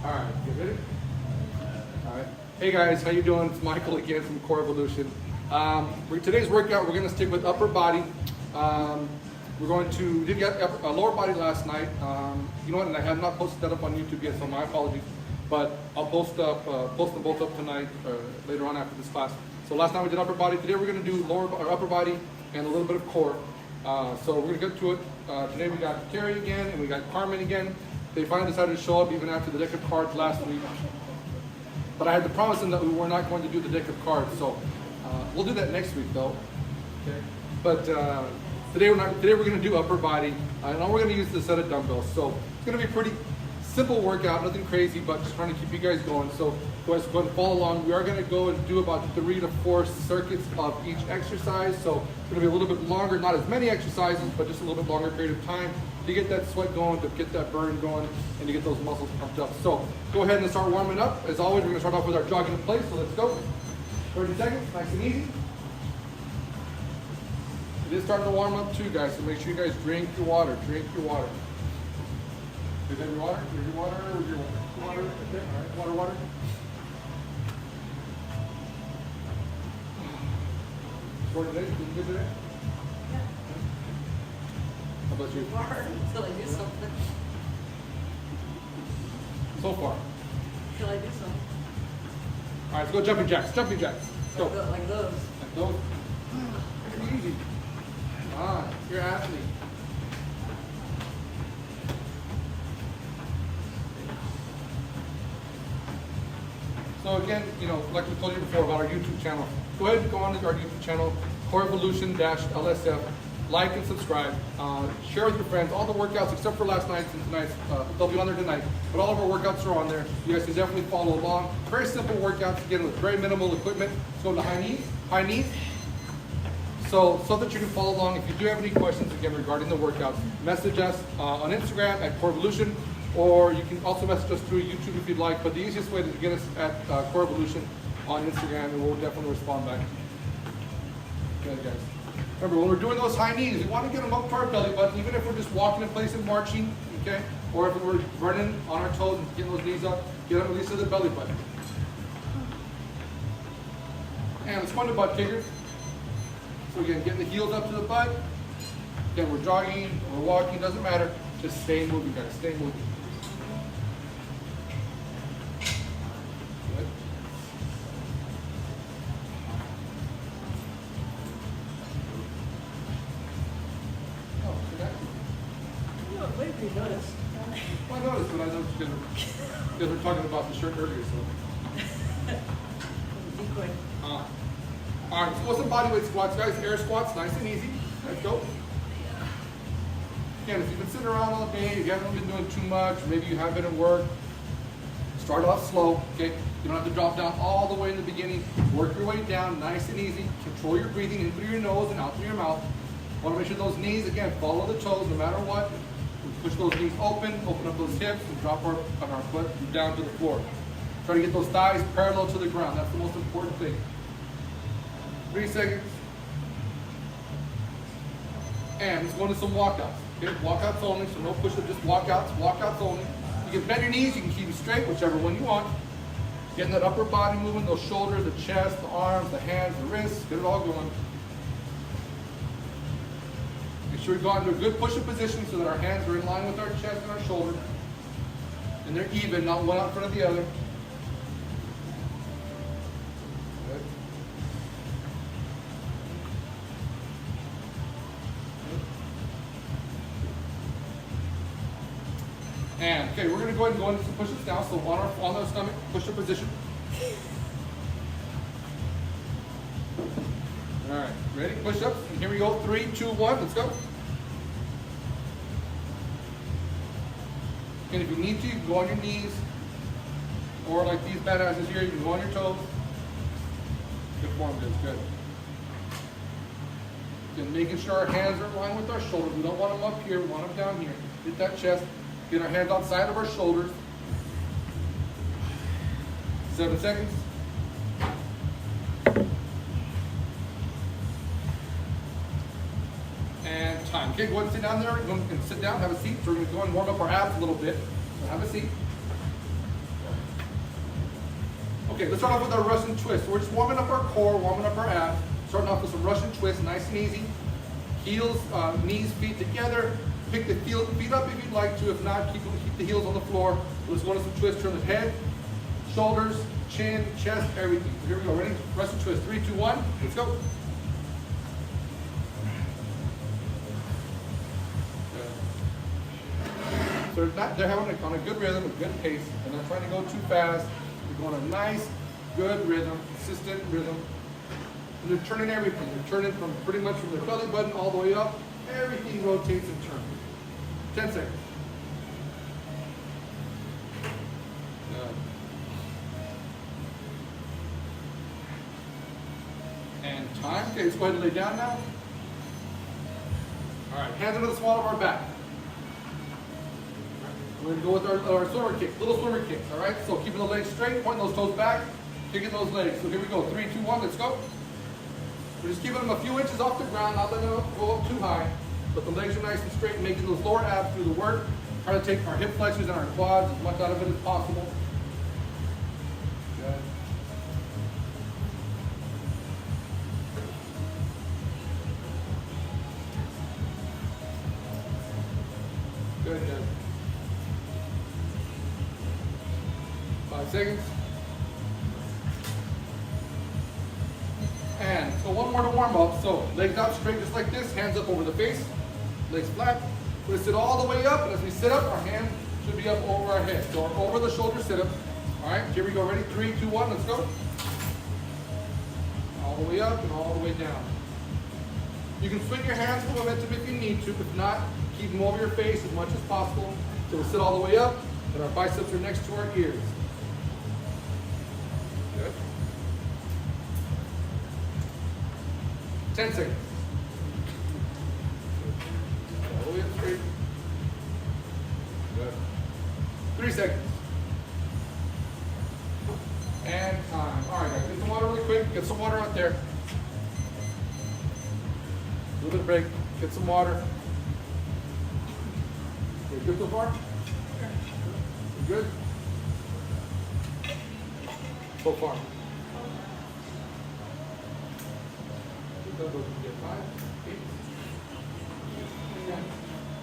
All right, you ready? All right. Hey guys, how you doing? It's Michael again from Core Evolution. For today's workout, we're going to stick with upper body. We did get a lower body last night. You know what? And I have not posted that up on YouTube yet, so my apologies. But I'll post them both up tonight, later on after this class. So last night we did upper body. Today we're going to do upper body and a little bit of core. So we're going to get to it. Today we got Carrie again and we got Carmen again. They finally decided to show up even after the deck of cards last week. But I had to promise them that we were not going to do the deck of cards. So we'll do that next week though. Okay. But today we're going to do upper body. And all we're going to use is a set of dumbbells. So it's going to be a pretty simple workout, nothing crazy, but just trying to keep you guys going. So go ahead and follow along. We are going to go and do about 3 to 4 circuits of each exercise. So it's going to be a little bit longer, not as many exercises, but just a little bit longer period of time to get that sweat going, to get that burn going, and to get those muscles pumped up. So go ahead and start warming up. As always, we're going to start off with our jogging in place. So let's go. 30 seconds, nice and easy. It is starting to warm up too, guys, so make sure you guys drink your water. Drink your water. Is that your water? Is your water? Is your water? Okay. All right. Water. Short today? Did you good today? Yeah. How about you? Hard until I do something. So far. Until I do something. All right, let's go jumping jacks. Jumping jacks. Let's go. Like those. Like those. Pretty easy. Ah, you're an athlete. So again, like we told you before about our YouTube channel, go ahead and go on to our YouTube channel, Core Evolution-LSF. Like and subscribe. Share with your friends. All the workouts except for last night's and tonight's, they'll be on there tonight. But all of our workouts are on there. You guys can definitely follow along. Very simple workouts, again, with very minimal equipment. Let's go to high knees. So that you can follow along. If you do have any questions, again, regarding the workouts, message us on Instagram at Core Evolution, or you can also message us through YouTube if you'd like. But the easiest way is to get us at Core Evolution on Instagram, and we'll definitely respond back. Okay, guys. Remember, when we're doing those high knees, we want to get them up to our belly button, even if we're just walking in place and marching, okay? Or if we're running on our toes and getting those knees up, get them at least to the belly button. And let's find the butt kickers. So again, getting the heels up to the butt. Again, we're jogging, we're walking, doesn't matter. Just stay moving, guys, stay moving. Good. Oh, good action. No, maybe you noticed. Well, I noticed, but I know you guys were talking about the shirt earlier, so. Decoy. All right, so what's some bodyweight squats, guys? Air squats, nice and easy. Let's go. Again, if you've been sitting around all day, you haven't been doing too much, or maybe you have been at work, start off slow, okay? You don't have to drop down all the way in the beginning. Work your way down, nice and easy. Control your breathing in through your nose and out through your mouth. Want to make sure those knees, again, follow the toes no matter what. We push those knees open up those hips, and drop our foot down to the floor. Try to get those thighs parallel to the ground. That's the most important thing. 3 seconds. And let's go into some walkouts. Okay, walkouts only, so no push-ups, just walkouts only. You can bend your knees, you can keep them straight, whichever one you want. Getting that upper body moving, those shoulders, the chest, the arms, the hands, the wrists, get it all going. Make sure we go into a good push-up position so that our hands are in line with our chest and our shoulders. And they're even, not one out in front of the other. Good. And okay, we're going to go ahead and go into some push-ups now. So on our stomach, push-up position. All right, ready? Push-ups. And here we go. 3, 2, 1. Let's go. And if you need to, you can go on your knees, or like these badasses here, you can go on your toes. Good form, good. Then making sure our hands are in line with our shoulders. We don't want them up here. We want them down here. Hit that chest. Get our hands outside of our shoulders. 7 seconds. And time. Okay, go ahead and sit down there. Go and sit down, have a seat. So we're going to go and warm up our abs a little bit. So have a seat. Okay, let's start off with our Russian twist. So we're just warming up our core, warming up our abs. Starting off with some Russian twist, nice and easy. Heels, knees, feet together. Pick the feet up if you'd like to. If not, keep the heels on the floor. Let's go into some twists. Turn the head, shoulders, chin, chest, everything. So here we go. Ready? Russian twist. 3, 2, 1. Let's go. So they're having on a good rhythm, a good pace. They're not trying to go too fast. They're going a nice, good rhythm, consistent rhythm. And they're turning everything. They're turning from pretty much from their belly button all the way up. Everything rotates and turns. 10 seconds. And time. Okay, let's go ahead and lay down now. All right, hands under the small of our back. We're going to go with our swimmer kicks, little swimmer kicks, all right? So keeping the legs straight, pointing those toes back, kicking those legs. So here we go, 3, 2, 1, let's go. We're just keeping them a few inches off the ground, not letting them go up too high. But the legs are nice and straight, making those lower abs do the work. Try to take our hip flexors and our quads as much out of it as possible. Good. Good, good. 5 seconds. And so one more to warm up. So legs out straight just like this, hands up over the face, legs flat. We're gonna sit all the way up, and as we sit up, our hand should be up over our head. So our over the shoulder sit up. All right, here we go, ready? 3, 2, 1, let's go. All the way up and all the way down. You can swing your hands for momentum if you need to. If not, keep them over your face as much as possible. So we'll sit all the way up, and our biceps are next to our ears. Good. 10 seconds. All the way up straight. Good. 3 seconds. And time. All right, guys, get some water really quick. Get some water out there. A little bit of break. Get some water. Okay, good so far? Good? So far. Get 5, 8, 9,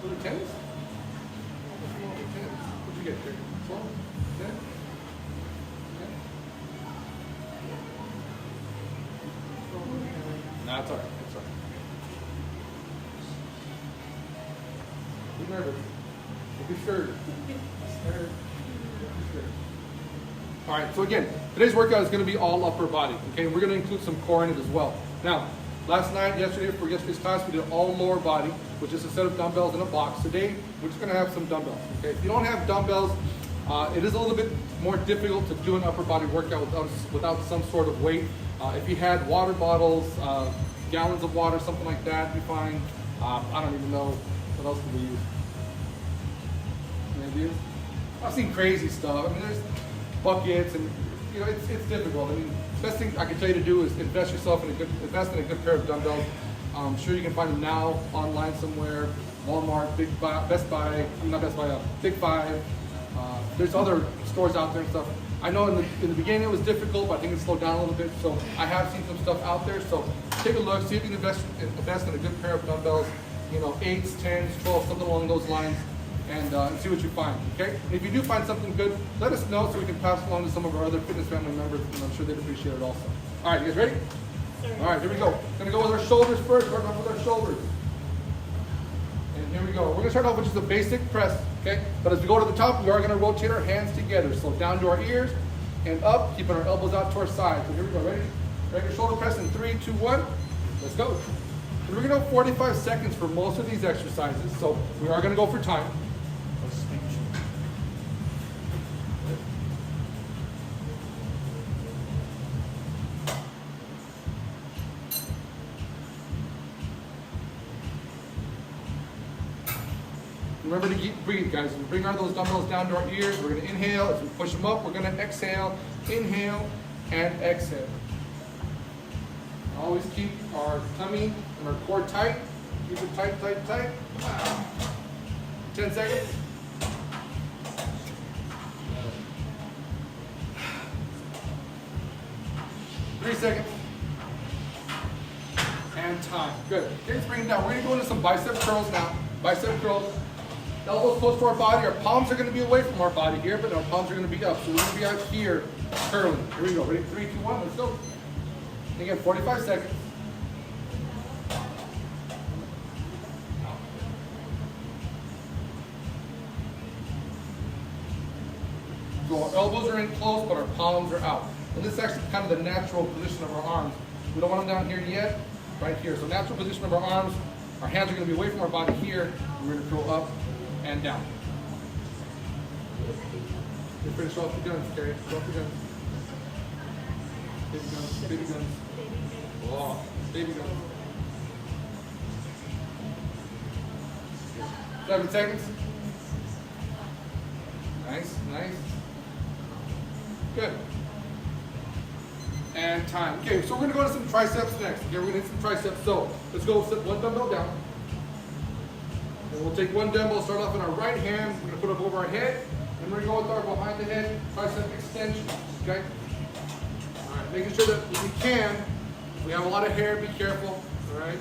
little 10s? What'd you get here? 12? 10? 10? Nah, it's all right. It's all right. Be nervous. Don't be scared. Scared. All right, so again, today's workout is going to be all upper body. Okay, we're going to include some core in it as well. Now, yesterday's class, we did all lower body, which is a set of dumbbells in a box. Today, we're just going to have some dumbbells. Okay, if you don't have dumbbells, it is a little bit more difficult to do an upper body workout without some sort of weight. If you had water bottles, gallons of water, something like that, it'd be fine. I don't even know what else do we use. Any ideas? I've seen crazy stuff. I mean, there's buckets, and you know, it's difficult. I mean, the best thing I can tell you to do is invest in a good pair of dumbbells. I'm sure you can find them now online somewhere. Walmart, Big Five. There's other stores out there and stuff. I know in the beginning it was difficult, but I think it's slowed down a little bit. So I have seen some stuff out there. So take a look, see if you can invest in a good pair of dumbbells. You know, 8s, 10s, 12s, something along those lines. And see what you find, okay? And if you do find something good, let us know so we can pass along to some of our other fitness family members, and I'm sure they'd appreciate it also. All right, you guys ready? Sure. All right, here we go. Gonna go with our shoulders first, starting off with our shoulders. And here we go. We're gonna start off with just a basic press, okay? But as we go to the top, we are gonna rotate our hands together. So down to our ears and up, keeping our elbows out to our sides. So here we go, ready? Regular shoulder press in 3, 2, 1. Let's go. And we're gonna go 45 seconds for most of these exercises. So we are gonna go for time. Remember to breathe, guys. As we bring those dumbbells down to our ears, we're going to inhale. As we push them up, we're going to exhale. Inhale and exhale. Always keep our tummy and our core tight. Keep it tight, tight, tight. 10 seconds. 3 seconds. And time. Good. Okay, let's bring it down. We're going to go into some bicep curls now. Bicep curls. Elbows close to our body. Our palms are going to be away from our body here, but our palms are going to be up. So we're going to be out here curling. Here we go. Ready? 3, 2, 1. Let's go. And again, 45 seconds. So our elbows are in close, but our palms are out. And this is actually kind of the natural position of our arms. We don't want them down here yet, right here. So natural position of our arms, our hands are going to be away from our body here. We're going to go up and down. You finish off the guns, Carrie. Go off the guns. Baby guns, baby guns. Oh, baby guns. 7 seconds. Nice, nice. Good. And time. Okay, so we're going to go to some triceps next. Okay, we're going to hit some triceps. So let's go set one dumbbell down. And we'll take one dumbbell, start off in our right hand. We're going to put it over our head. And we're going to go with our behind the head tricep extension. Okay? All right, making sure that if we can, we have a lot of hair, be careful. All right?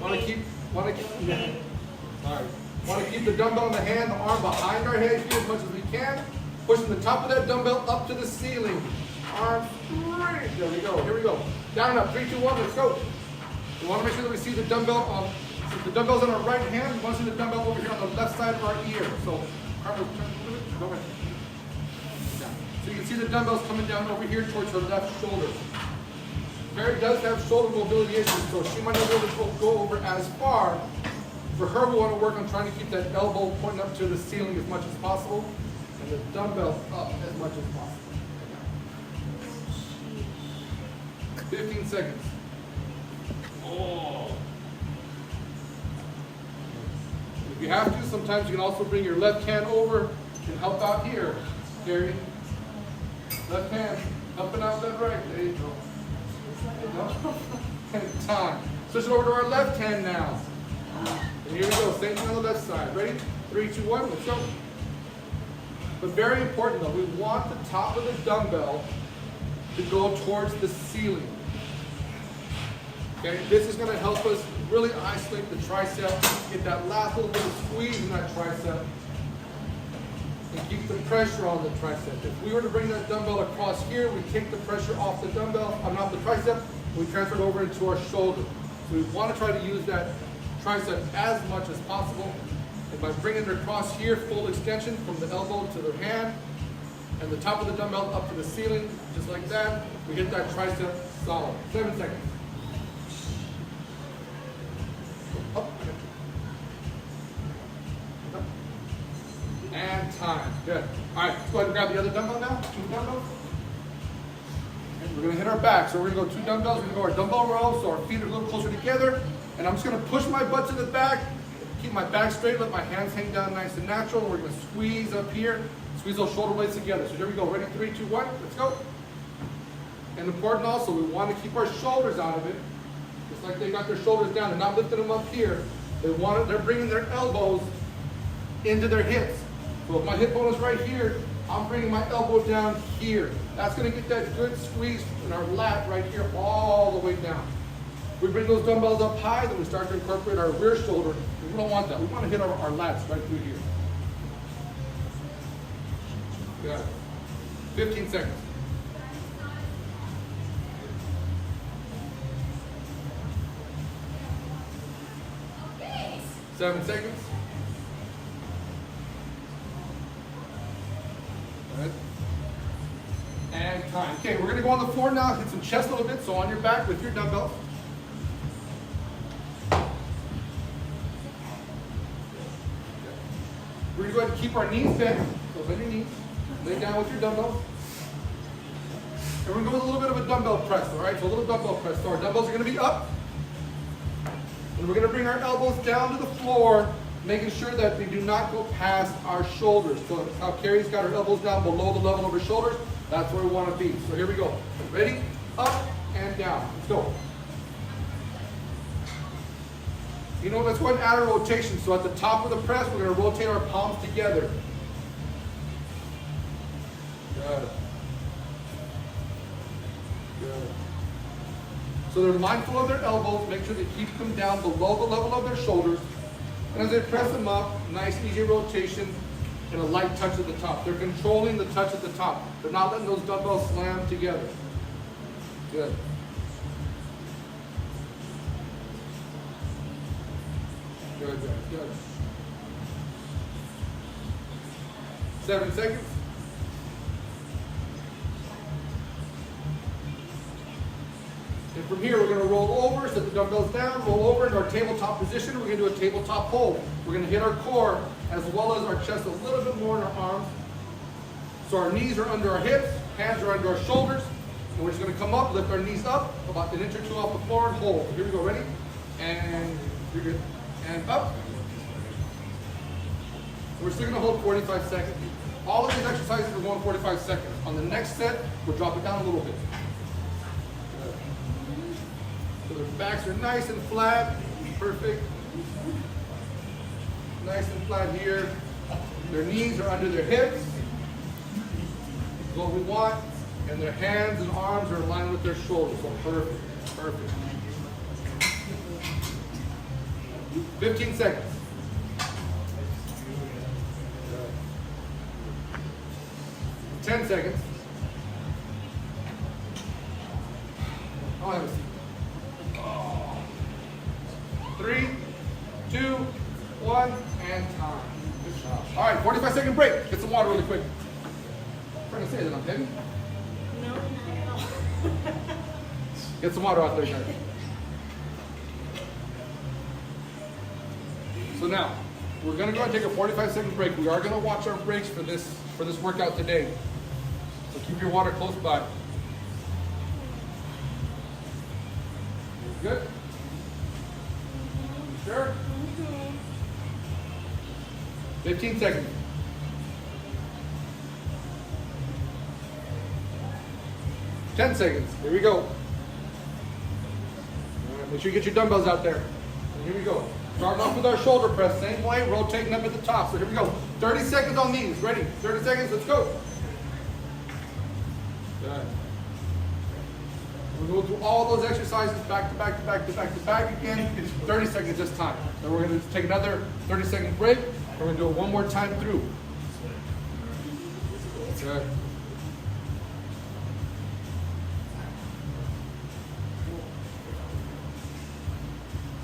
Want to keep all right. Want to keep the dumbbell in the hand, the arm behind our head here as much as we can. Pushing the top of that dumbbell up to the ceiling. Arm straight. There we go. Here we go. Down and up. 3, 2, 1. Let's go. We want to make sure that we see the dumbbell. Since the dumbbell's in our right hand, we want to see the dumbbell over here on the left side of our ear. So, go ahead. Down. So you can see the dumbbells coming down over here towards her left shoulder. Mary does have shoulder mobility issues, so she might not be able to go over as far. For her, we want to work on trying to keep that elbow pointing up to the ceiling as much as possible, and the dumbbell up as much as possible. 15 seconds. Oh. If you have to, sometimes you can also bring your left hand over and help out here. Carry. Left hand, helping out that right. There you go. And time. Switch it over to our left hand now. And here we go, same thing on the left side. Ready? 3, 2, 1, let's go. But very important though, we want the top of the dumbbell to go towards the ceiling. Okay, this is going to help us really isolate the tricep, get that last little bit of squeeze in that tricep, and keep the pressure on the tricep. If we were to bring that dumbbell across here, we take the pressure off the dumbbell, off the tricep, we transfer it over into our shoulder. So we want to try to use that tricep as much as possible. And by bringing it across here, full extension from the elbow to the hand, and the top of the dumbbell up to the ceiling, just like that, we get that tricep solid. 7 seconds. Up. Up. And time. Good. All right, let's go ahead and grab the other dumbbell now. 2 dumbbells. And we're going to hit our back. So we're going to go 2 dumbbells. We're going to go our dumbbell row so our feet are a little closer together. And I'm just going to push my butt to the back, keep my back straight, let my hands hang down nice and natural. We're going to squeeze up here, squeeze those shoulder blades together. So here we go. Ready? 3, 2, 1. Let's go. And important also, we want to keep our shoulders out of it. Just like they got their shoulders down. They're not lifting them up here. They're bringing their elbows into their hips. So if my hip bone is right here, I'm bringing my elbow down here. That's going to get that good squeeze in our lat right here all the way down. We bring those dumbbells up high, then we start to incorporate our rear shoulder. We don't want that. We want to hit our lats right through here. Good. 15 seconds. Okay. 7 seconds. Good. And time. Okay, we're going to go on the floor now, hit some chest a little bit, so on your back with your dumbbells. We're going to go ahead and keep our knees bent. So bend your knees. Lay down with your dumbbells. And we're going to go with a little bit of a dumbbell press, all right? So a little dumbbell press. So our dumbbells are going to be up. And we're going to bring our elbows down to the floor, making sure that they do not go past our shoulders. So that's how Carrie's got her elbows down below the level of her shoulders. That's where we want to be. So here we go. Ready? Up and down. Let's go. You know, let's go ahead and add a rotation. So at the top of the press, we're going to rotate our palms together. Good. Good. So they're mindful of their elbows, make sure they keep them down below the level of their shoulders. And as they press them up, nice easy rotation and a light touch at the top. They're controlling the touch at the top. They're not letting those dumbbells slam together. Good. Good, good, good. 7 seconds. And from here, we're going to roll over, set the dumbbells down, roll over into our tabletop position. We're going to do a tabletop hold. We're going to hit our core as well as our chest a little bit more in our arms. So our knees are under our hips, hands are under our shoulders. And we're just going to come up, lift our knees up, about an inch or two off the floor, and hold. Here we go, ready? And you're good. And up. We're still going to hold 45 seconds. All of these exercises are going 45 seconds. On the next set, we'll drop it down a little bit. So their backs are nice and flat. Perfect. Nice and flat here. Their knees are under their hips. That's what we want. And their hands and arms are aligned with their shoulders. So perfect. Perfect. 15 seconds. 10 seconds. I'll have a seat. 3, 2, 1, and time. Good job. All right, 45-second break. Get some water really quick. I'm trying to say that I'm heavy. No. Get some water out there, guys. So now, we're going to go and take a 45-second break. We are going to watch our breaks for this workout today. So keep your water close by. Good? Sure? 15 seconds. 10 seconds. Here we go. All right, make sure you get your dumbbells out there. And here we go. Starting off with our shoulder press, same way, rotating them at the top. So here we go. 30 seconds on these. Ready? 30 seconds, let's go. Good. We're going through all those exercises back to back to back to back to back again. It's 30 seconds this time. Then we're going to take another 30-second break. We're going to do it one more time through. Good.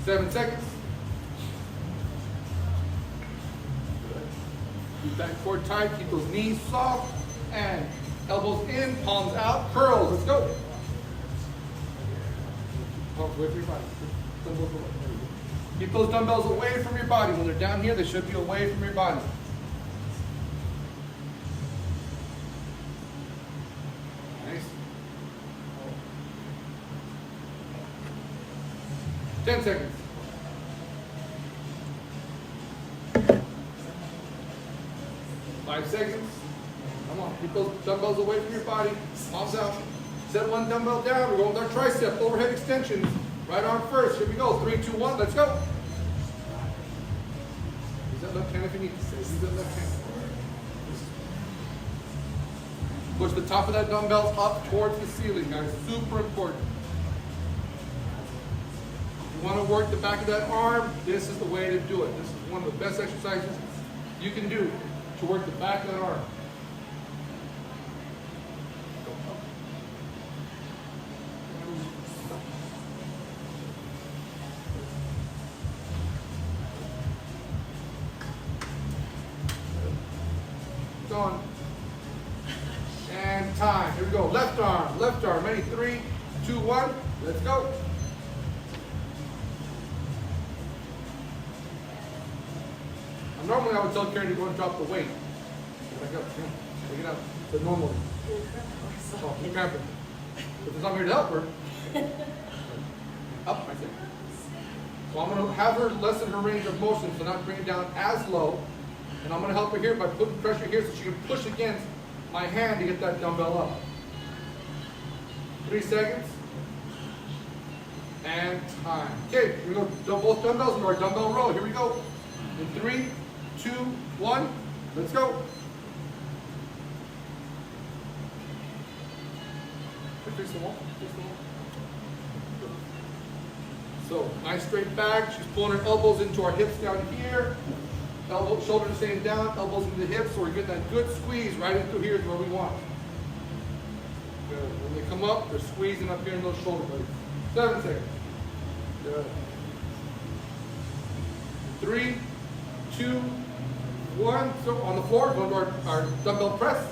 Seven seconds. Keep that core tight, keep those knees soft, and elbows in, palms out, curls. Let's go. Palms away from your body. Dumbbells away. Keep those dumbbells away from your body. When they're down here, they should be away from your body. Nice. 10 seconds. 5 seconds. Come on, keep those dumbbells away from your body. Palms out. Set one dumbbell down. We're going with our tricep, overhead extensions. Right arm first. Here we go. 3, 2, 1. Let's go. Use that left hand if you need to. Use that left hand. Push the top of that dumbbell up towards the ceiling, guys. Super important. If you want to work the back of that arm, this is the way to do it. This is one of the best exercises you can do to work the back of that arm. On. And time. Here we go. Left arm. Left arm. Ready? 3, 2, 1. Let's go. Normally I would tell Karen to go and drop the weight. Back up. Take it out. But normally. Oh, keep cramping. But if I'm here to help her. Up, I think. So I'm going to have her lessen her range of motion, so not bring it down as low. And I'm going to help her here by putting pressure here so she can push against my hand to get that dumbbell up. 3 seconds. And time. Okay, here we go. Both dumbbells into our dumbbell row. Here we go. In 3, 2, 1. Let's go. Face the wall. Face the wall. So nice straight back. She's pulling her elbows into our hips down here. Shoulders staying down, elbows into the hips. So we're getting that good squeeze right into here is where we want. Good. When they come up, they're squeezing up here in those shoulder blades. 7 seconds. Good. 3, 2, 1. So on the floor, going to our dumbbell press.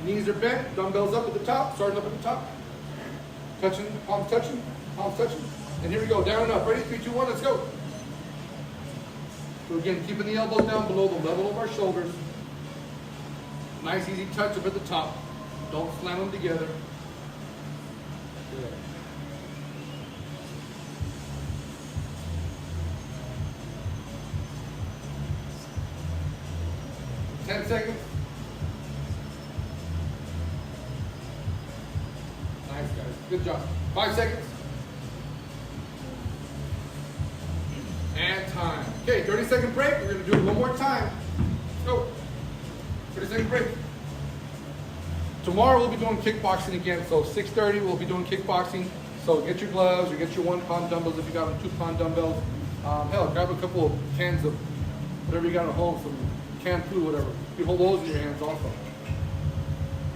Knees are bent, dumbbells up at the top, starting up at the top. Touching, palms touching, palms touching. And here we go, down and up. Ready? 3, 2, 1, let's go. So again, keeping the elbows down below the level of our shoulders. Nice easy touch up at the top. Don't slam them together. Good. Ten seconds. Nice, guys. Good job. 5 seconds. And time. Okay, 30-second break. We're going to do it one more time. Let's go. 30-second break. Tomorrow we'll be doing kickboxing again. So 6:30 we'll be doing kickboxing. So get your gloves or get your 1-pound dumbbells if you got them, 2-pound dumbbells. Hell, grab a couple of cans of whatever you got at home, some canned food, whatever. You hold those in your hands also.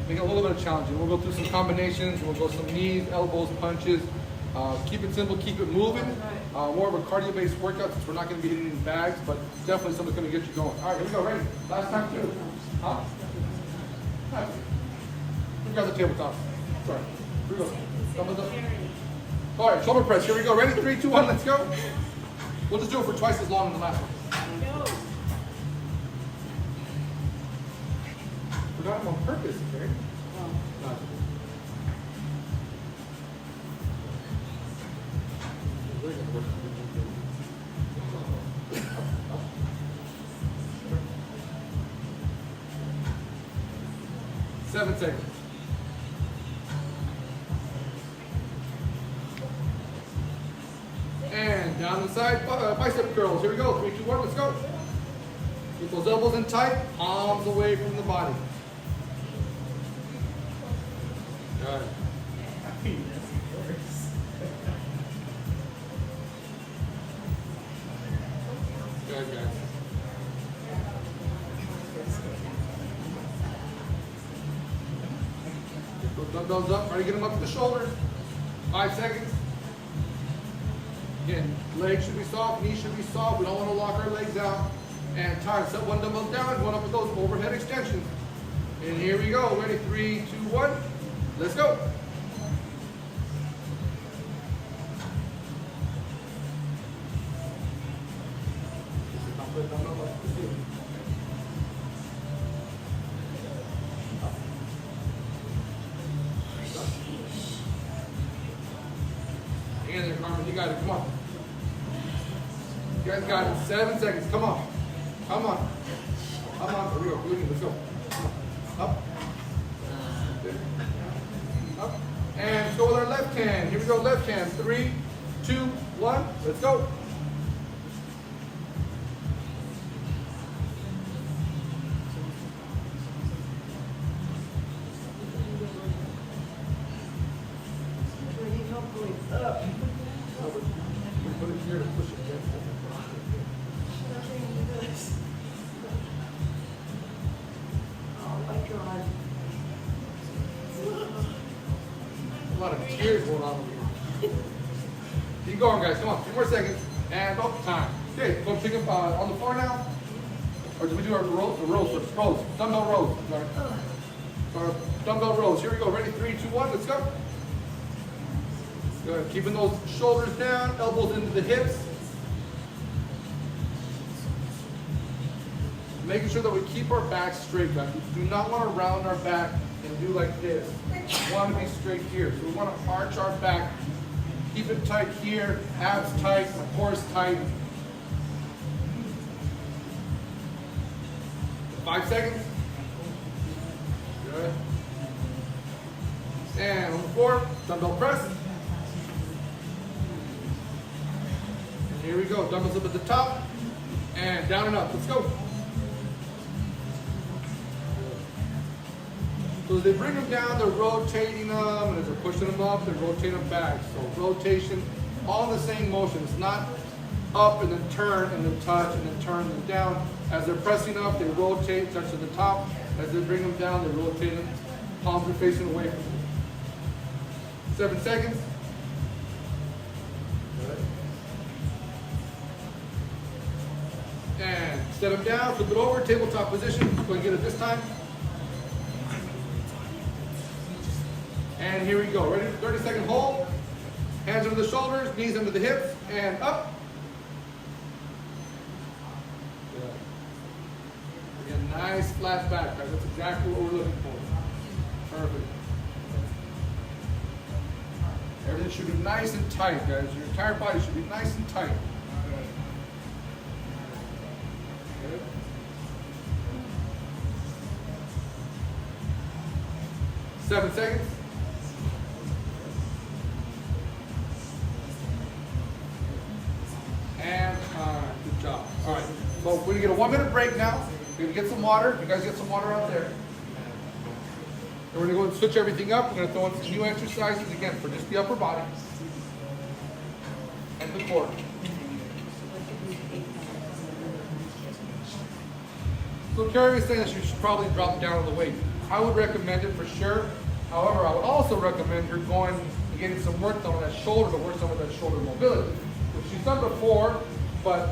Make it a little bit of challenging. We'll go through some combinations. We'll go some knees, elbows, punches. Keep it simple, keep it moving. More of a cardio-based workout since we're not going to be hitting any bags, but definitely something that's going to get you going. All right, here we go. Ready? Last time too. Huh? We got the tabletop. Sorry. Here we go. Thumbs up. All right, shoulder press. Here we go. Ready? 3, 2, 1. Let's go. We'll just do it for twice as long as the last one. Forgot them on purpose, okay? No. 7 seconds. And down the side, bicep curls. Here we go. 3, 2, 1, let's go. Keep those elbows in tight, palms away from the body. Got it. Good, guys. Get those dumbbells up. Try to get them up to the shoulders. 5 seconds. Again, legs should be soft, knees should be soft. We don't want to lock our legs out. And time. Set one dumbbell down, going up with those overhead extensions. And here we go. Ready? 3, 2, 1. Let's go. Hang in there, Carmen. You got it. Come on. You guys got it. 7 seconds. Come on. Come on. Come on. Here we go. Let's go. Up. Up. And go with our left hand. Here we go. Left hand. 3, 2, 1. Let's go. Put it here to push it against it. Oh my God. A lot of tears going on over here. Keep going, guys. Come on. 2 more seconds. And time. Okay, go pick up on the floor now. Or did we do our rows? The rows first. Rows. Dumbbell rows. Sorry. Dumbbell rows. Here we go. Ready? 3, 2, 1. Let's go. Good. Keeping those shoulders down, elbows into the hips. Making sure that we keep our back straight, guys. We do not want to round our back and do like this. We want to be straight here. So we want to arch our back. Keep it tight here. Abs tight. My core is tight. 5 seconds. Good. And on the floor, dumbbell press. Here we go. Dumbbells up at the top and down and up. Let's go. So as they bring them down, they're rotating them, and as they're pushing them up, they're rotating them back. So rotation, all in the same motion. It's not up and then turn and then touch and then turn and then down. As they're pressing up, they rotate, touch to the top. As they bring them down, they rotate them. Palms are facing away from you. 7 seconds. Good. And set them down, flip it over, tabletop position. Go and get it this time. And here we go. Ready for 30-second hold. Hands under the shoulders, knees under the hips, and up. Good. Again, nice flat back, guys. That's exactly what we're looking for. Perfect. Everything should be nice and tight, guys. Your entire body should be nice and tight. Good. Seven seconds. And good job. All right. So we're gonna get a 1 minute break now. We're gonna get some water. You guys get some water out there. And we're gonna go and switch everything up. We're gonna throw in some new exercises again for just the upper body and the core. So Carrie is saying that you should probably drop down on the weight. I would recommend it for sure. However, I would also recommend her going and getting some work done on that shoulder to work some of that shoulder mobility, which she's done before, but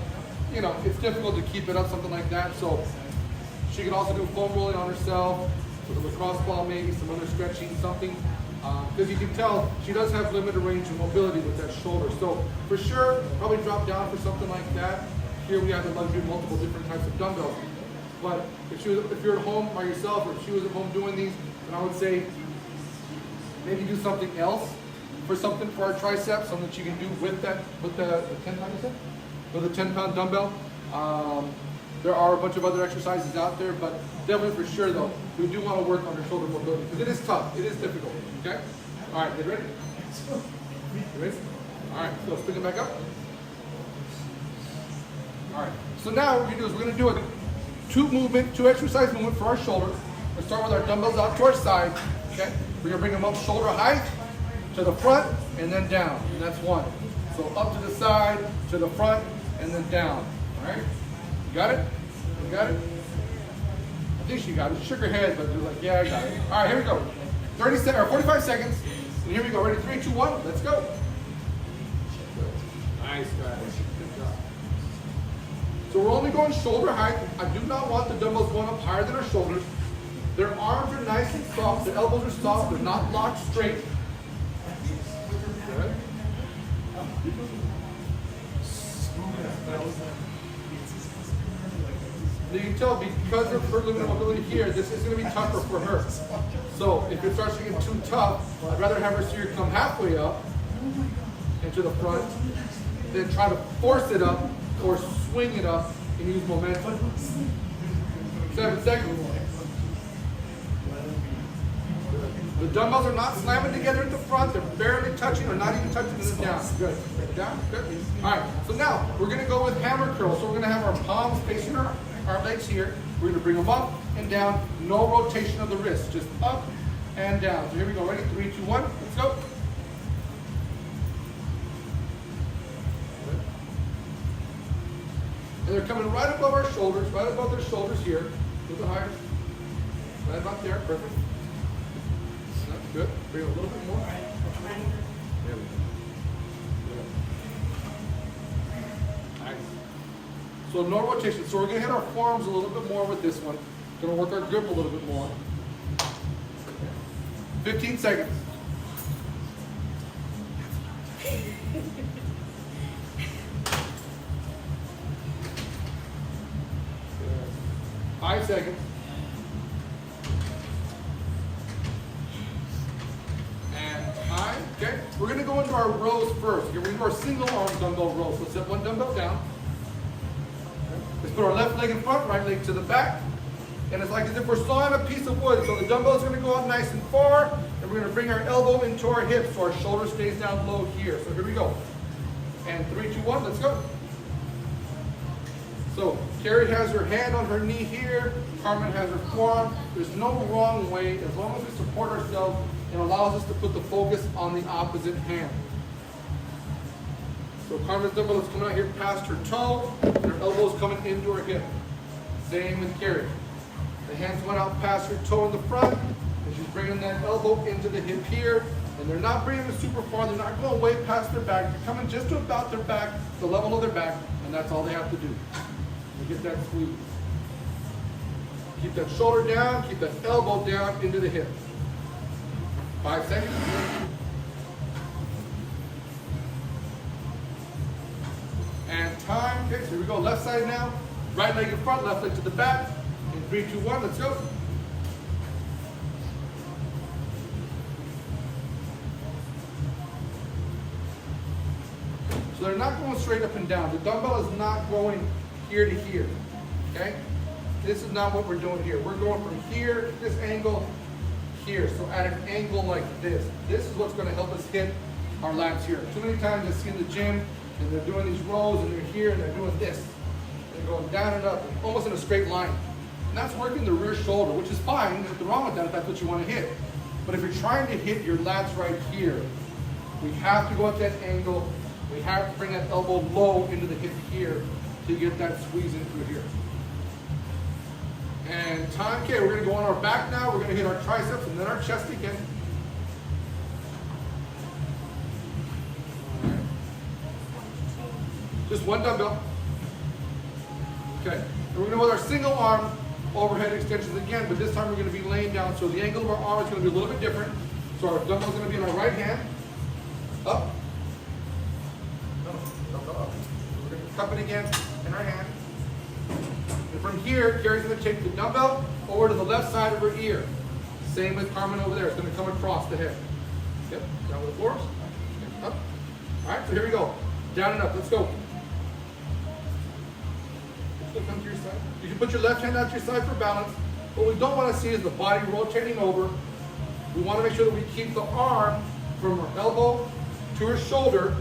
you know, it's difficult to keep it up, something like that. So she can also do foam rolling on herself, with a lacrosse ball maybe, some other stretching, something. Because you can tell she does have limited range of mobility with that shoulder. So for sure, probably drop down for something like that. Here we have the luxury of multiple different types of dumbbells. But if you're at home by yourself, or if she was at home doing these, then I would say maybe do something else for our triceps, something that you can do with the 10 pound, you said? With a 10-pound dumbbell. There are a bunch of other exercises out there, but definitely for sure though, we do want to work on your shoulder mobility because it is tough, it is difficult, okay? All right, get ready? You ready? All right, so let's pick it back up. All right, so now what we're gonna do is we're gonna do a two exercise movement for our shoulders. We'll start with our dumbbells out to our side, okay? We're gonna bring them up shoulder height, to the front, and then down, and that's one. So up to the side, to the front, and then down, all right? You got it? You got it? I think she got it. She shook her head, but they're like, yeah, I got it. All right, here we go. 45 seconds. And here we go. Ready? 3, 2, 1. Let's go. Nice, guys. Good job. So we're only going shoulder height. I do not want the dumbbells going up higher than our shoulders. Their arms are nice and soft. Their elbows are soft. They're not locked straight. Good. You can tell because of her limited mobility here, this is going to be tougher for her. So if it starts to get too tough, I'd rather have her see her come halfway up and to the front, than try to force it up or swing it up and use momentum. 7 seconds. The dumbbells are not slamming together at the front. They're barely touching or not even touching this down. Good. Down. Good. All right. So now we're going to go with hammer curls. So we're going to have our palms facing our legs here. We're going to bring them up and down. No rotation of the wrist. Just up and down. So here we go. Ready? 3, 2, 1. Let's go. And they're coming right above our shoulders, right above their shoulders here. A little bit higher. Right about there. Perfect. Good. Bring it a little bit more. There we go. Good. Nice. So no rotation. So we're going to hit our forearms a little bit more with this one. Going to work our grip a little bit more. 15 seconds. Good. 5 seconds. Okay, we're going to go into our rows first. Okay, we're going to do our single arm dumbbell rows. So set one dumbbell down. Let's put our left leg in front, right leg to the back. And it's like as if we're sawing a piece of wood. So the dumbbell is going to go out nice and far. And we're going to bring our elbow into our hips so our shoulder stays down low here. So here we go. And 3, 2, 1, let's go. So Carrie has her hand on her knee here, Carmen has her forearm. There's no wrong way as long as we support ourselves and allows us to put the focus on the opposite hand. So Carmen's dumbbell is coming out here past her toe, and her elbow's coming into her hip. Same with Carrie. The hands went out past her toe in the front, and she's bringing that elbow into the hip here. And they're not bringing it super far, they're not going way past their back. They're coming just to about their back, the level of their back, and that's all they have to do. You get that squeeze. Keep that shoulder down, keep that elbow down into the hip. 5 seconds. And time. Okay, so here we go. Left side now. Right leg in front, left leg to the back. In 3, 2, 1, let's go. So they're not going straight up and down. The dumbbell is not going here to here. Okay? This is not what we're doing here. We're going from here to this angle here. So at an angle like this. This is what's going to help us hit our lats here. Too many times I see in the gym and they're doing these rows and they're here and they're doing this. They're going down and up, almost in a straight line. And that's working the rear shoulder, which is fine. There's nothing wrong with that if that's what you want to hit. But if you're trying to hit your lats right here, we have to go at that angle. We have to bring that elbow low into the hip here to get that squeeze into here. And time, okay, we're going to go on our back now. We're going to hit our triceps and then our chest again. Just one dumbbell. Okay, and we're going to go with our single arm overhead extensions again, but this time we're going to be laying down, so the angle of our arm is going to be a little bit different. So our dumbbell is going to be in our right hand, up. Dumbbell up. We're going to cup it again in our hand. And from here, Carrie's going to take the dumbbell over to the left side of her ear. Same with Carmen over there. It's going to come across the head. Yep, down with the force. Up. All right, so here we go. Down and up. Let's go. Come to your side. You can put your left hand out to your side for balance. What we don't want to see is the body rotating over. We want to make sure that we keep the arm from her elbow to her shoulder,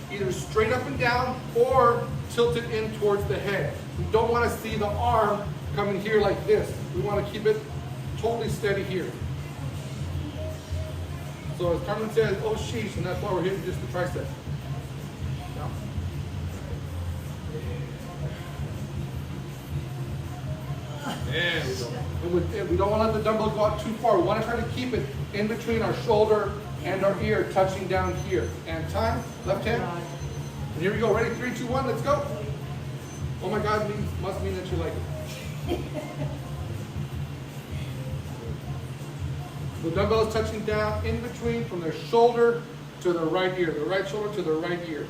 either straight up and down or tilted in towards the head. We don't want to see the arm coming here like this. We want to keep it totally steady here. So as Carmen says, oh sheesh, and that's why we're hitting just the tricep. Now. There we go. And we don't want to let the dumbbell go out too far. We want to try to keep it in between our shoulder and our ear, touching down here. And time, left hand. And here we go. Ready? 3, 2, 1. Let's go. Oh my God, must mean that you like it. The dumbbell is touching down in between from their shoulder to their right ear. The right shoulder to their right ear.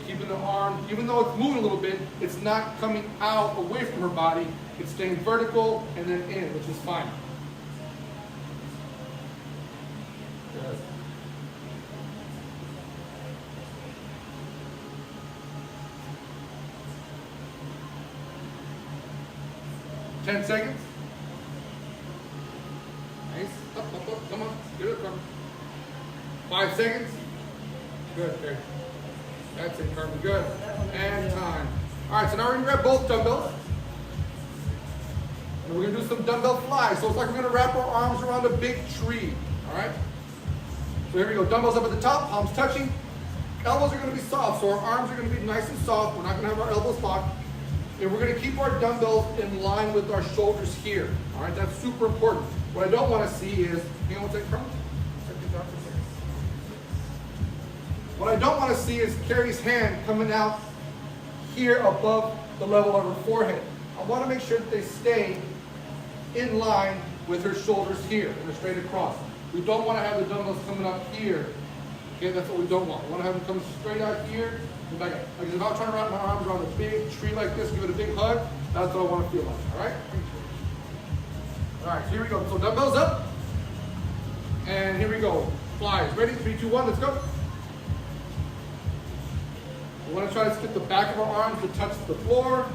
Keeping the arm, even though it's moving a little bit, it's not coming out away from her body. It's staying vertical and then in, which is fine. Good. Ten seconds. Nice. Up. Come on. Get it, Carmen. 5 seconds. Good. Okay. That's it, Carmen. Good. And time. All right, so now we're going to grab both dumbbells. And we're going to do some dumbbell flies. So it's like we're going to wrap our arms around a big tree. All right? So here we go. Dumbbells up at the top, palms touching. Elbows are going to be soft, so our arms are going to be nice and soft. We're not going to have our elbows locked. And we're going to keep our dumbbells in line with our shoulders here. All right? That's super important. What I don't want to see is, hang on one second, Carmen. What I don't want to see is Carrie's hand coming out here above the level of her forehead. I want to make sure that they stay in line with her shoulders here and they're straight across. We don't want to have the dumbbells coming up here. Okay, that's what we don't want. We want to have them come straight out here and back up. Like if I'm trying to wrap my arms around a big tree like this, give it a big hug, that's what I want to feel like. All right? All right, so here we go. So dumbbells up. And here we go. Flies. Ready? 3, 2, 1, let's go. We want to try to get the back of our arms to touch the floor.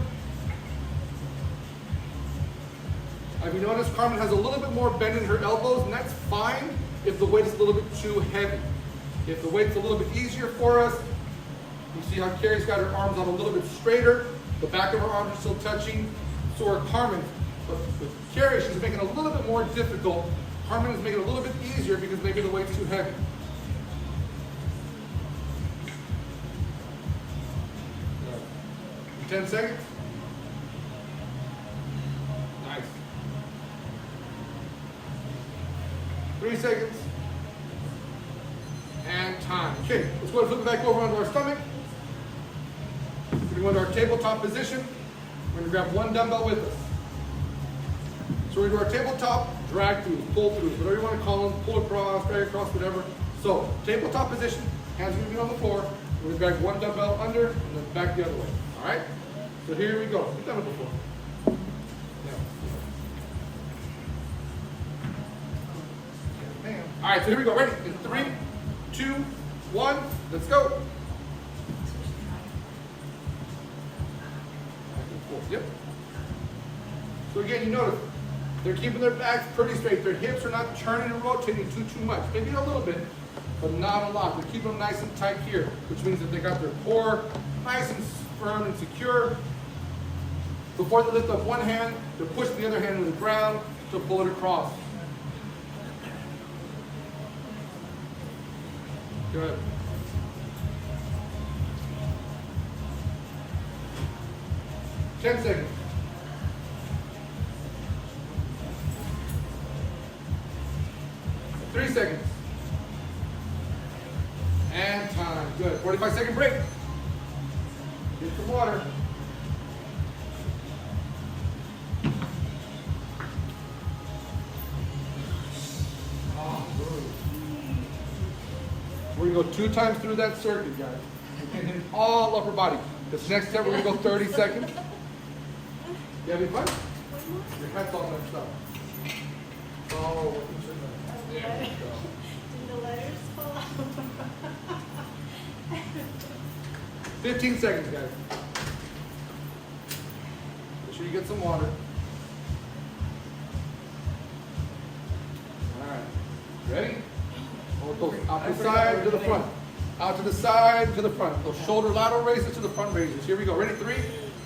If you notice, Carmen has a little bit more bend in her elbows, and that's fine if the weight is a little bit too heavy. If the weight's a little bit easier for us, You see how Carrie's got her arms out a little bit straighter. The back of her arms are still touching. So are Carmen's. But with Carrie, she's making it a little bit more difficult. Carmen is making it a little bit easier because maybe the weight's too heavy. In 10 seconds. Nice. 3 seconds. And time. Okay, let's go ahead and flip it back over onto our stomach. We're going to go into our tabletop position. We're going to grab one dumbbell with us. So we're going to do our tabletop, drag throughs, pull throughs, whatever you want to call them, pull across, drag across, whatever. So, tabletop position, hands moving on the floor. We're going to drag one dumbbell under and then back the other way. All right? So here we go. We've done it before. Yeah. All right, so here we go. Ready? In 3, 2, 1, let's go. Yep. So again, you notice they're keeping their backs pretty straight. Their hips are not turning and rotating too much. Maybe a little bit, but not a lot. They're keeping them nice and tight here, which means that they got their core nice and firm and secure. Before they lift up one hand, they're pushing the other hand to the ground to pull it across. Good. Ten seconds. Three seconds. And time. Good. 45-second break. Get some water. We're going to go 2 times through that circuit, guys. And hit all upper body. This next step, we're going to go 30 seconds. You having fun? Your hat's all messed up. Oh, there we go. Did the letters fall out? 15 seconds, guys. Make sure you get some water. All right. Ready? Out to the side to the front. Out to the side to the front. Those shoulder lateral raises to the front raises. Here we go. Ready? 3,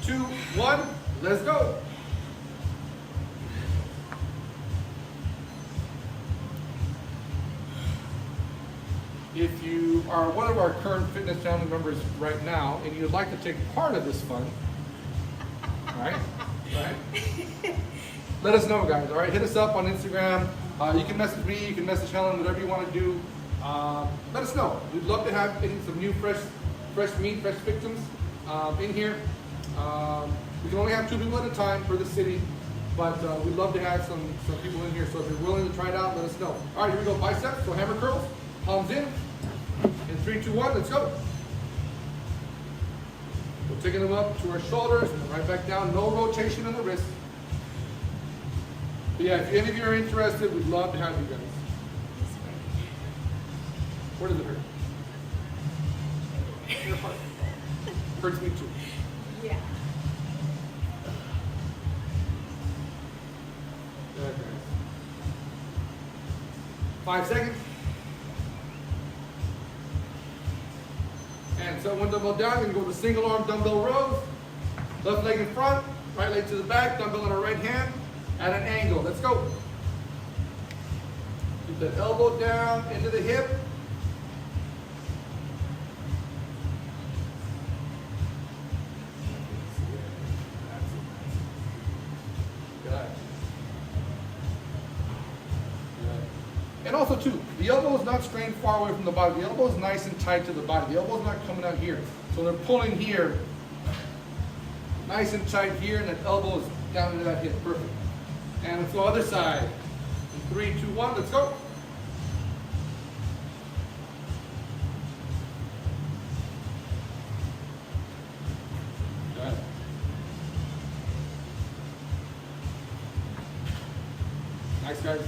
2, 1. Let's go. If you are one of our current fitness family members right now and you'd like to take part of this fun, right? Let us know, guys. All right, hit us up on Instagram. You can message me. You can message Helen. Whatever you want to do. Let us know. We'd love to have some new fresh meat, fresh victims in here. We can only have 2 people at a time for the city, but we'd love to have some people in here. So if you're willing to try it out, let us know. All right, here we go. Biceps. So hammer curls. Palms in. In 3, 2, 1. Let's go. We're taking them up to our shoulders and then right back down. No rotation in the wrist. But yeah, if any of you are interested, we'd love to have you guys. Where does it hurt? Your heart. Hurts me too. Yeah. Good, guys. 5 seconds. And so one dumbbell down, you're going to go with the single arm dumbbell rows. Left leg in front, right leg to the back, dumbbell in our right hand at an angle. Let's go. Keep that elbow down into the hip. And also too, the elbow is not strained far away from the body. The elbow is nice and tight to the body. The elbow is not coming out here. So they're pulling here, nice and tight here, and that elbow is down into that hip. Perfect. And let's go other side. In 3, 2, 1, let's go. Got it. Nice, guys.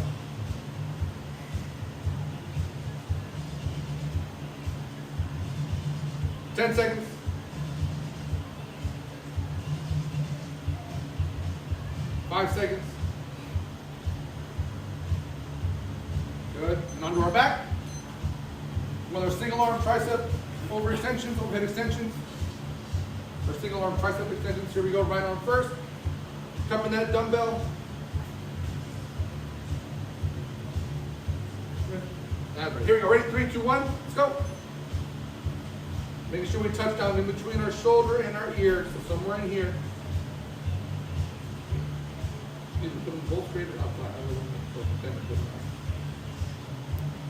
10 seconds. 5 seconds. Good. And onto our back. With our single arm tricep over extensions, overhead extensions. Or single arm tricep extensions. Here we go, right arm first. Cupping that dumbbell. That's right. Here we go. Ready? 3, 2, 1. Let's go. Making sure we touch down in between our shoulder and our ear. So somewhere in here. Excuse me, put them both straight or up flat.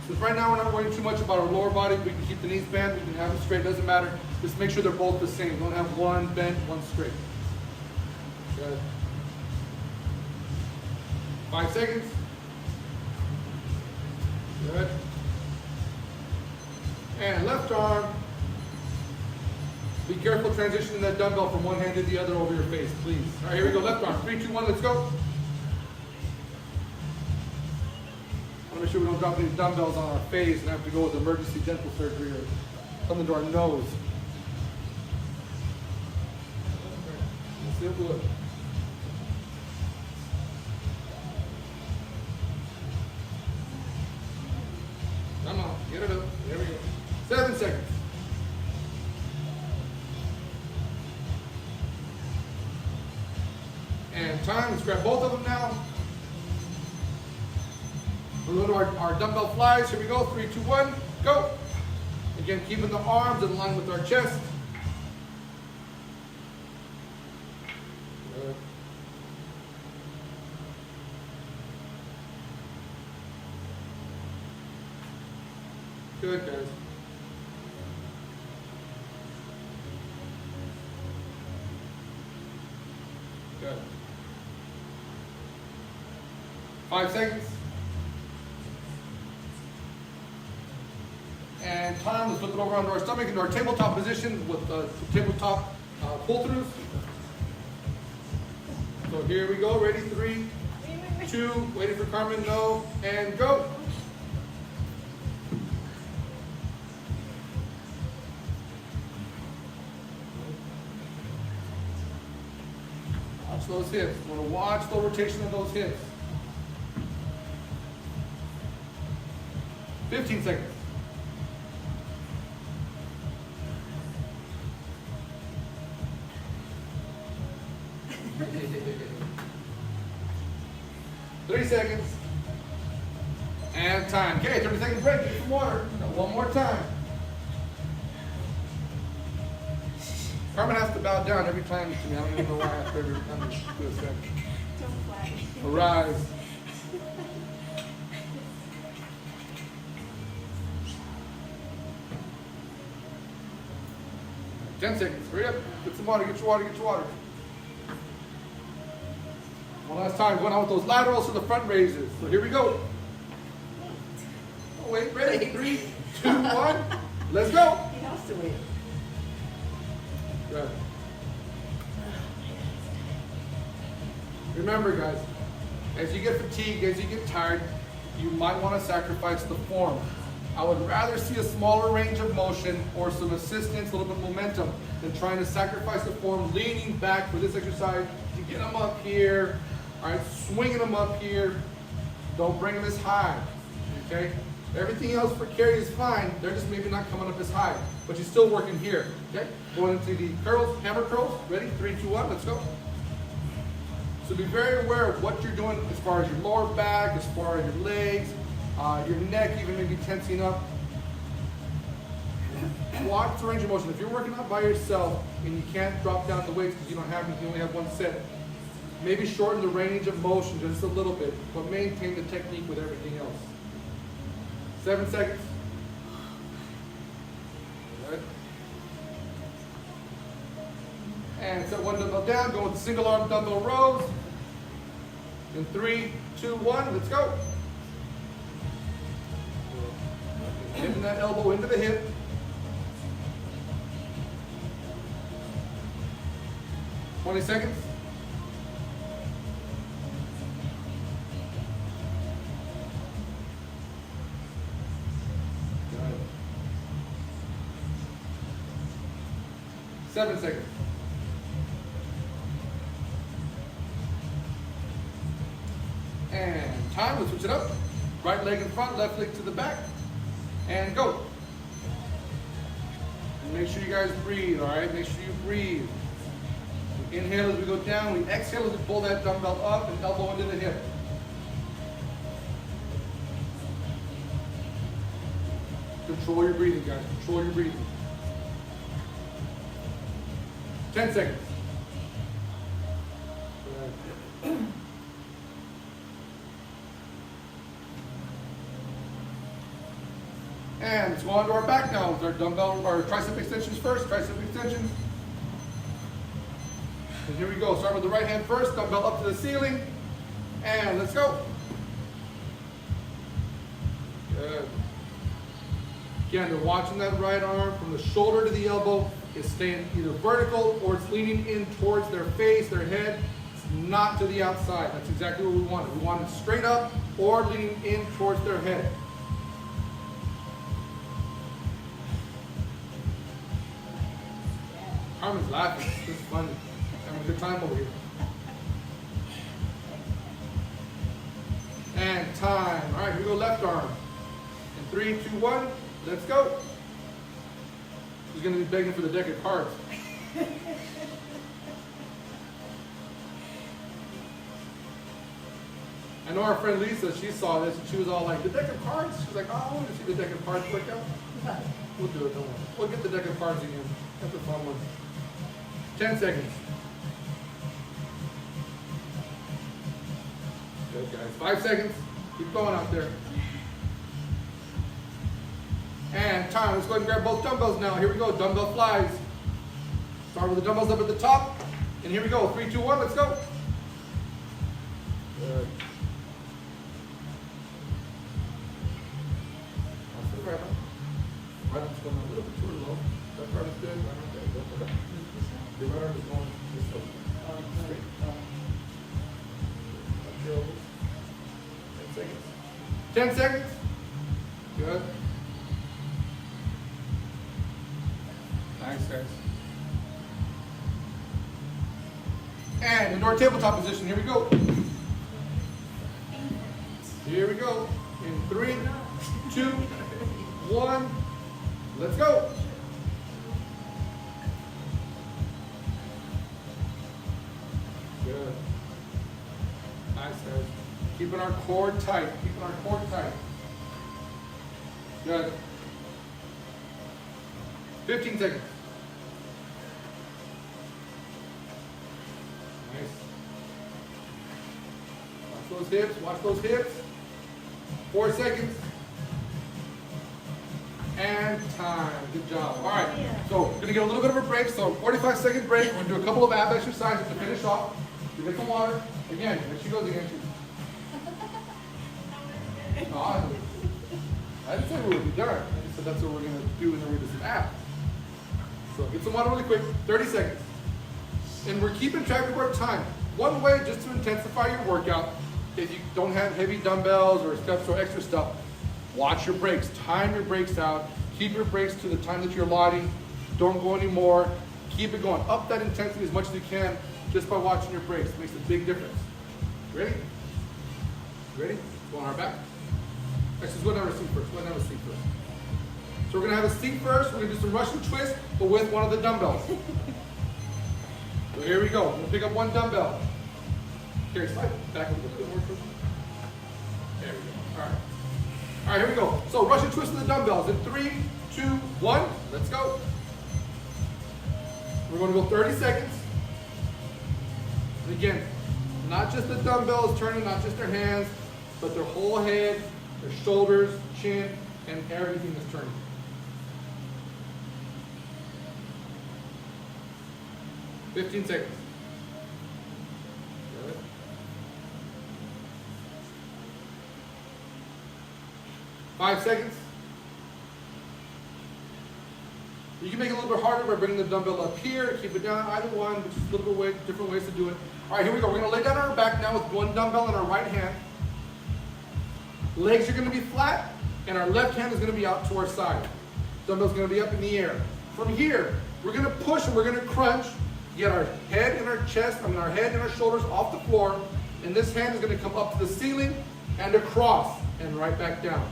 Since right now we're not worrying too much about our lower body, we can keep the knees bent, we can have them straight, doesn't matter. Just make sure they're both the same. Don't have one bent, one straight. Good. 5 seconds. Good. And left arm. Be careful transitioning that dumbbell from one hand to the other over your face, please. All right, here we go. Left arm. 3, 2, 1, let's go. Make sure we don't drop these dumbbells on our face and have to go with emergency dental surgery or something to our nose. Still good. Come on, get it up. There we go. 7 seconds. And time, let's grab both of them now. We'll go to our dumbbell flies. Here we go. 3, 2, 1, go. Again, keeping the arms in line with our chest. Good, guys. Good. 5 seconds. And time, let's flip it over onto our stomach into our tabletop position with tabletop pull-throughs. So here we go, ready, 3, 2, waiting for Carmen, no, and go. Watch those hips. I want to watch the rotation of those hips. 15 seconds. Three seconds. And time. Okay, 30-second break. Get some water. Now, one more time. Carmen has to bow down every time to me. I don't even know why I have to every time to do a second. Don't flag. Arise. Ten seconds. Hurry up. Get some water. Get your water. Get your water. One last time. Going out with those laterals to the front raises. So here we go. Oh, wait. Ready? 3, 2, 1. Let's go. He has to wait. Good. Remember, guys, as you get fatigued, as you get tired, you might want to sacrifice the form. I would rather see a smaller range of motion or some assistance, a little bit of momentum, than trying to sacrifice the form, leaning back for this exercise to get them up here, all right, swinging them up here. Don't bring them as high, okay? Everything else for carry is fine. They're just maybe not coming up as high, but you're still working here, okay? Going into the curls, hammer curls. Ready? 3, 2, 1, let's go. So be very aware of what you're doing as far as your lower back, as far as your legs, your neck even maybe tensing up. Watch the range of motion. If you're working out by yourself and you can't drop down the weights because you only have one set, maybe shorten the range of motion just a little bit, but maintain the technique with everything else. 7 seconds. Good. And set one dumbbell down, go with the single arm dumbbell rows. In 3, 2, 1, let's go. Getting that elbow into the hip. Twenty seconds. Got it. 7 seconds. And time, let's switch it up. Right leg in front, left leg to the back. And go. Make sure you guys breathe, all right? Make sure you breathe. We inhale as we go down. We exhale as we pull that dumbbell up and elbow into the hip. Control your breathing, guys. Control your breathing. 10 seconds. And let's go on to our back now with our dumbbell, our tricep extensions first. Tricep extensions. And here we go. Start with the right hand first. Dumbbell up to the ceiling. And let's go. Good. Again, you're watching that right arm from the shoulder to the elbow. It's staying either vertical or it's leaning in towards their face, their head. It's not to the outside. That's exactly what we wanted. We want it straight up or leaning in towards their head. Carmen's laughing. This is funny. Having a good time over here. And time. All right, here we go, left arm. In 3, 2, 1, let's go. She's going to be begging for the deck of cards. I know our friend Lisa, she saw this and she was all like, the deck of cards? She's like, oh, I want to see the deck of cards work out. We'll do it, don't worry. We'll get the deck of cards again. That's a fun one. 10 seconds. Good, guys. 5 seconds. Keep going out there. And time. Let's go ahead and grab both dumbbells now. Here we go. Dumbbell flies. Start with the dumbbells up at the top. And here we go. 3, 2, 1. Let's go. Good. Right arm's going a little bit too low. That part is good. Right arm, there you go. Okay. The right arm is going this way. Straight. Up your elbows. 10 seconds. 10 seconds. Good. Nice, guys. And into our tabletop position. Here we go. Here we go. In 3, 2, 1. Let's go. Good. Nice, guys. Keeping our core tight. Keeping our core tight. Good. 15 seconds. Nice. Watch those hips. Watch those hips. 4 seconds. And time. Good job. All right. So we're going to get a little bit of a break. So 45-second break. We're going to do a couple of ab exercises to finish off. You get some water. Again, there she goes again. No, I didn't say we would be done. I just said that's what we're going to do, and then we're going to do some abs. So get some water really quick. 30 seconds. And we're keeping track of our time. One way just to intensify your workout, if you don't have heavy dumbbells or steps or extra stuff, watch your breaks. Time your breaks out. Keep your breaks to the time that you're allotting. Don't go anymore. Keep it going. Up that intensity as much as you can just by watching your breaks. It makes a big difference. Ready? Ready? Go on our back. Actually, let's go down our seat first. Go down our seat first. So we're going to have a seat first. We're going to do some Russian twist, but with one of the dumbbells. So here we go. We're going to pick up one dumbbell. Here, slide back a little bit more. There we go. All right. All right, here we go. So Russian twist of the dumbbells. In 3, 2, 1. Let's go. We're going to go 30 seconds. And again, not just the dumbbells turning, not just their hands, but their whole head, their shoulders, chin, and everything is turning. $15 seconds. Good. 5 seconds. You can make it a little bit harder by bringing the dumbbell up here, keep it down, either one, which is a little bit different ways to do it. All right, here we go. We're going to lay down on our back now with one dumbbell in our right hand. Legs are going to be flat, and our left hand is going to be out to our side. Dumbbell's going to be up in the air. From here, we're going to push and we're going to crunch, get our head and our chest, our head and our shoulders off the floor, and this hand is going to come up to the ceiling and across and right back down.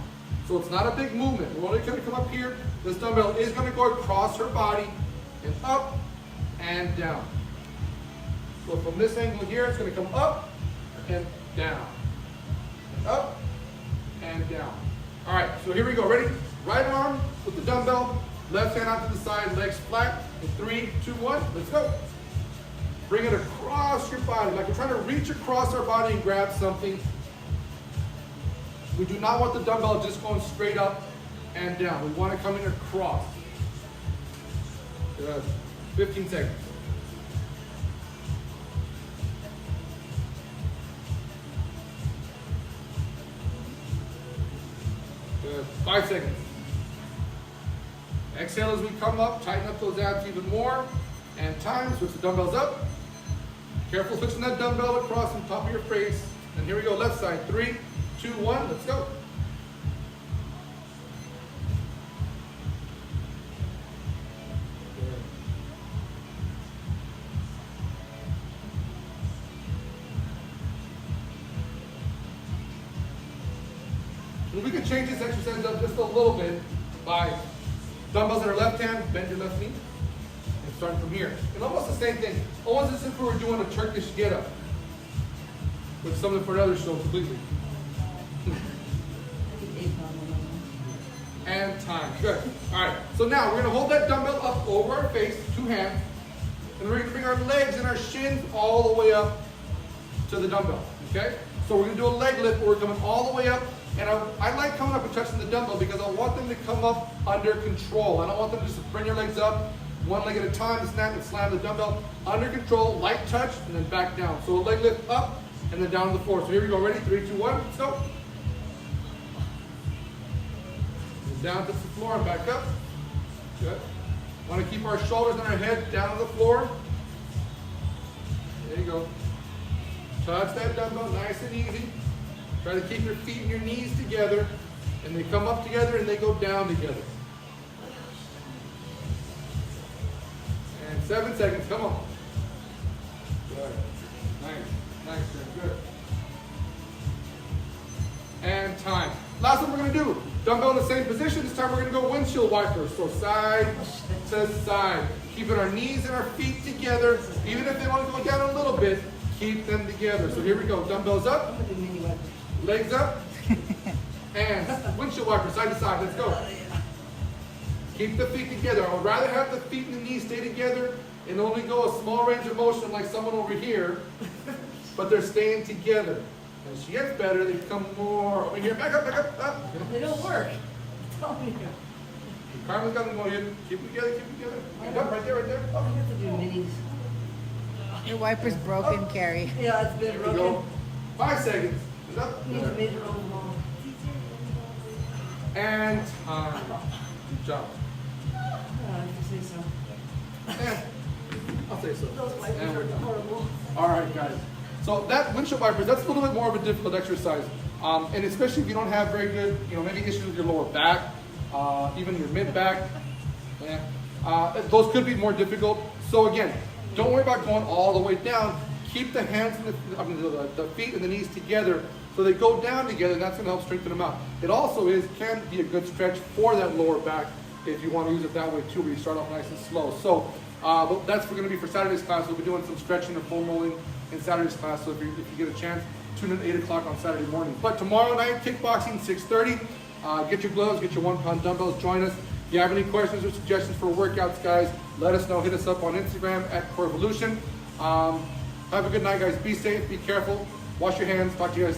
So it's not a big movement. We're only going to come up here. This dumbbell is going to go across her body and up and down. So from this angle here, it's going to come up and down. And up and down. All right, so here we go. Ready? Right arm with the dumbbell, left hand out to the side, legs flat. In 3, 2, 1, let's go. Bring it across your body, like we're trying to reach across our body and grab something. We do not want the dumbbell just going straight up and down. We want it coming across. Good. 15 seconds. Good. 5 seconds. Exhale as we come up, tighten up those abs even more. And time, switch the dumbbells up. Careful switching that dumbbell across on top of your face. And here we go, left side. 3, 2, 1, let's go. And we can change this exercise up just a little bit by dumbbells in our left hand, bend your left knee, and starting from here. And almost the same thing, almost as if we were doing a Turkish get-up, which is something for another show completely. And time, good. All right, so now we're gonna hold that dumbbell up over our face, 2 hands, and we're gonna bring our legs and our shins all the way up to the dumbbell, okay? So we're gonna do a leg lift where we're coming all the way up, and I like coming up and touching the dumbbell because I want them to come up under control. I don't want them to just bring your legs up, one leg at a time, snap and slam the dumbbell. Under control, light touch, and then back down. So a leg lift up, and then down to the floor. So here we go, ready? 3, 2, 1, let's go. And down to the floor and back up. Good. Want to keep our shoulders and our head down on the floor. There you go. Touch that dumbbell, nice and easy. Try to keep your feet and your knees together, and they come up together and they go down together. And 7 seconds, come on. Good. Nice, good. And time. Last one we're gonna do, dumbbell in the same position. This time we're gonna go windshield wipers. So side to side. Keeping our knees and our feet together. Even if they want to go down a little bit, keep them together. So here we go, dumbbells up. Legs up, and windshield wiper side to side. Let's go. Keep the feet together. I would rather have the feet and the knees stay together and only go a small range of motion like someone over here, but they're staying together. As she gets better, they become more over here. Back up, up. They don't work. I'm telling you. Carmen's got them going in. Keep them together, keep them together. Right there, right there. I have to do minis. Your wiper's broken, Carrie. Yeah, it's been There we broken. go. 5 seconds. Is up. Needs a major overhaul. And time. Good job. If you say so. Eh, I'll say so. Those wipers And we're are done. horrible. All right, guys. So that windshield wipers, that's a little bit more of a difficult exercise. And especially if you don't have very good, maybe issues with your lower back, even your mid-back. Those could be more difficult. So again, don't worry about going all the way down. Keep the hands and the feet and the knees together so they go down together, and that's going to help strengthen them out. It also can be a good stretch for that lower back if you want to use it that way too, where you start off nice and slow. So but that's going to be for Saturday's class. We'll be doing some stretching and foam rolling in Saturday's class. So if you get a chance, tune in at 8 o'clock on Saturday morning. But tomorrow night, kickboxing, 6:30. Get your gloves, get your 1-pound dumbbells, join us. If you have any questions or suggestions for workouts, guys, let us know. Hit us up on Instagram at Corevolution. Have a good night, guys. Be safe, be careful, wash your hands. Talk to you guys.